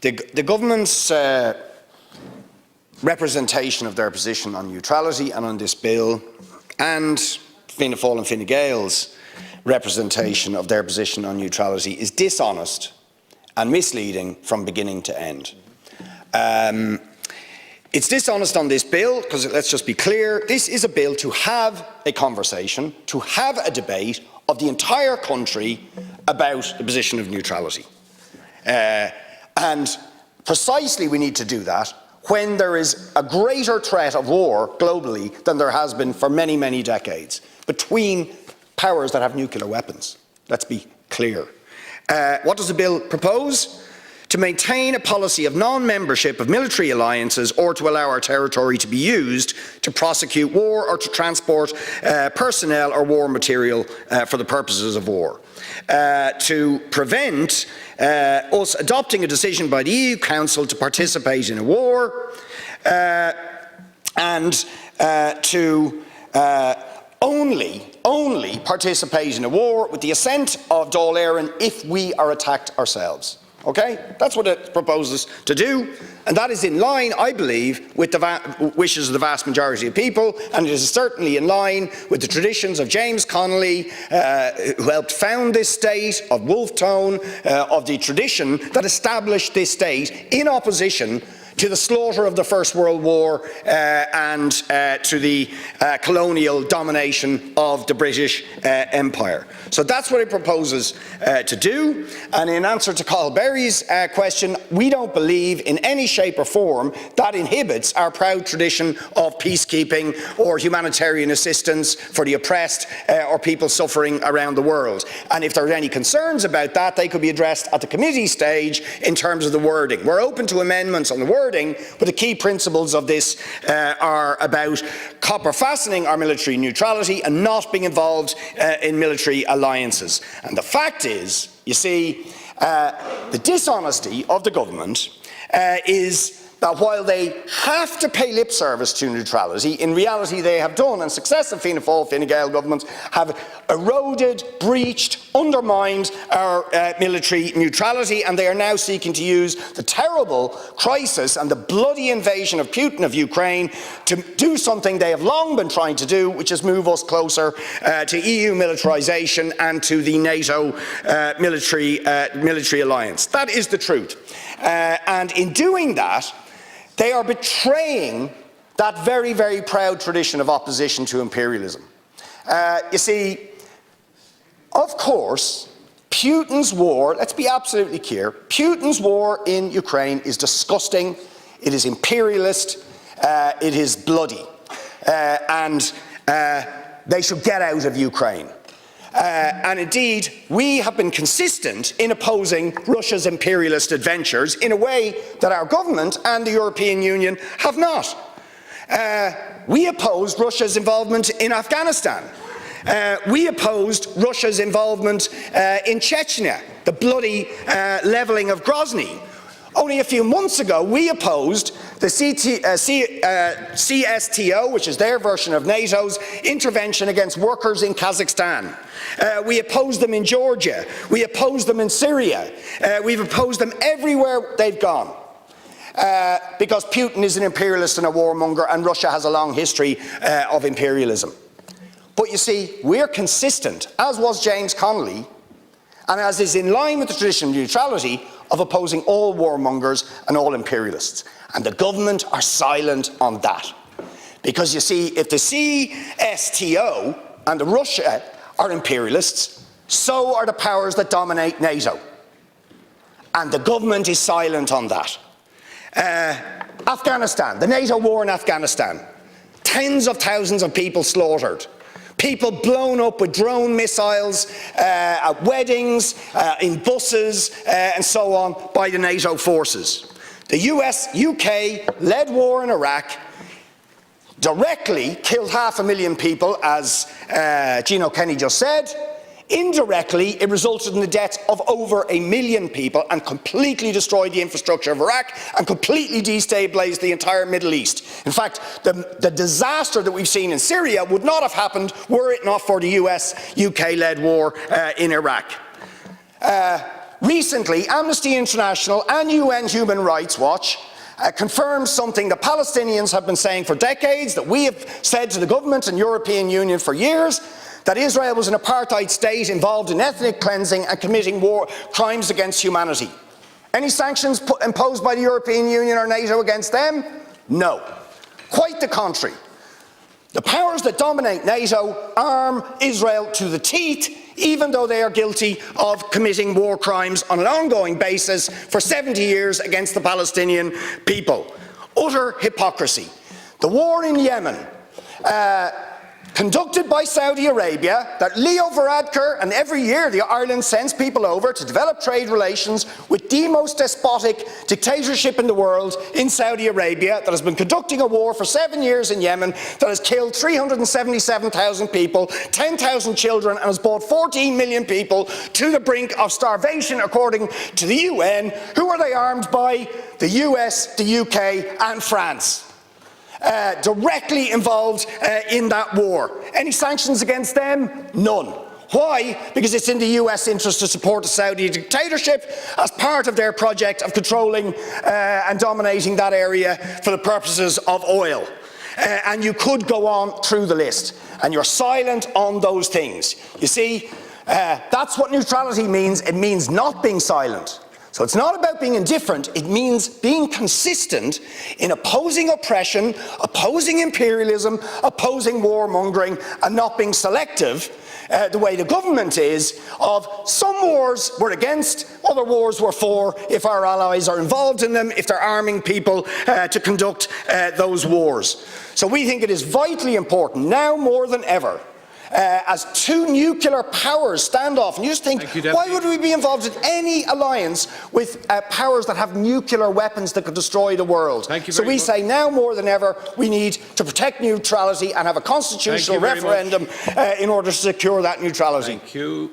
The government's representation of their position on neutrality and on this bill, and Fianna Fáil and Fine Gael's representation of their position on neutrality, is dishonest and misleading from beginning to end. It's dishonest on this bill because, let's just be clear, this is a bill to have a conversation, to have a debate of the entire country about the position of neutrality. And precisely we need to do that when there is a greater threat of war globally than there has been for many, many decades between powers that have nuclear weapons. Let's be clear. What does the bill propose? To maintain a policy of non-membership of military alliances or to allow our territory to be used to prosecute war or to transport personnel or war material for the purposes of war. To prevent us adopting a decision by the EU Council to participate in a war, and to only participate in a war with the assent of Dáil Éireann if we are attacked ourselves. Okay? That's what it proposes to do, and that is in line, I believe, with the wishes of the vast majority of people, and it is certainly in line with the traditions of James Connolly, who helped found this state, of Wolfe Tone, of the tradition that established this state in opposition to the slaughter of the First World War and to the colonial domination of the British Empire. So that's what it proposes to do. And in answer to Cathal Berry's question, we don't believe in any shape or form that inhibits our proud tradition of peacekeeping or humanitarian assistance for the oppressed or people suffering around the world. And if there are any concerns about that, they could be addressed at the committee stage in terms of the wording. We're open to amendments on the wording, but the key principles of this are about copper fastening our military neutrality and not being involved in military alliances. And the fact is, you see, the dishonesty of the government is that while they have to pay lip service to neutrality, in reality they have done, and successive Fianna Fáil, Fine Gael governments have eroded, breached, undermined our military neutrality, and they are now seeking to use the terrible crisis and the bloody invasion of Putin of Ukraine to do something they have long been trying to do, which is move us closer to EU militarisation and to the NATO military alliance. That is the truth. And in doing that, they are betraying that very, very proud tradition of opposition to imperialism. You see, of course, Putin's war, let's be absolutely clear, Putin's war in Ukraine is disgusting, it is imperialist, it is bloody, and they should get out of Ukraine. And indeed, we have been consistent in opposing Russia's imperialist adventures in a way that our government and the European Union have not. We opposed Russia's involvement in Afghanistan. We opposed Russia's involvement in Chechnya, the bloody levelling of Grozny. Only a few months ago, we opposed the CSTO, which is their version of NATO's intervention against workers in Kazakhstan. We opposed them in Georgia. We opposed them in Syria. We've opposed them everywhere they've gone. Because Putin is an imperialist and a warmonger, and Russia has a long history of imperialism. But you see, we're consistent, as was James Connolly, and as is in line with the tradition of neutrality, of opposing all warmongers and all imperialists. And the government are silent on that. Because you see, if the CSTO and Russia are imperialists, so are the powers that dominate NATO. And the government is silent on that. Afghanistan, the NATO war in Afghanistan, tens of thousands of people slaughtered. People blown up with drone missiles at weddings, in buses, and so on by the NATO forces. The UK-led war in Iraq directly killed 500,000 people, as Gino Kenny just said. Indirectly, it resulted in the deaths of over 1 million people and completely destroyed the infrastructure of Iraq and completely destabilised the entire Middle East. In fact, the disaster that we've seen in Syria would not have happened were it not for the UK-led war in Iraq. Recently, Amnesty International and UN Human Rights Watch confirmed something the Palestinians have been saying for decades, that we have said to the government and European Union for years, that Israel was an apartheid state involved in ethnic cleansing and committing war crimes against humanity. Any sanctions imposed by the European Union or NATO against them? No. Quite the contrary. The powers that dominate NATO arm Israel to the teeth, even though they are guilty of committing war crimes on an ongoing basis for 70 years against the Palestinian people. Utter hypocrisy. The war in Yemen, conducted by Saudi Arabia, that Leo Varadkar, and every year Ireland sends people over to develop trade relations with the most despotic dictatorship in the world in Saudi Arabia, that has been conducting a war for 7 years in Yemen, that has killed 377,000 people, 10,000 children, and has brought 14 million people to the brink of starvation, according to the UN. Who are they armed by? The US, the UK and France. Directly involved in that war. Any sanctions against them? None. Why? Because it's in the US interest to support the Saudi dictatorship as part of their project of controlling and dominating that area for the purposes of oil. And you could go on through the list, and you're silent on those things. You see, that's what neutrality means. It means not being silent. So it's not about being indifferent, it means being consistent in opposing oppression, opposing imperialism, opposing warmongering, and not being selective, the way the government is, of some wars we're against, other wars we're for, if our allies are involved in them, if they're arming people to conduct those wars. So we think it is vitally important, now more than ever, as two nuclear powers stand off. And you just think, why would we be involved in any alliance with powers that have nuclear weapons that could destroy the world? So we say now more than ever, we need to protect neutrality and have a constitutional referendum in order to secure that neutrality. Thank you.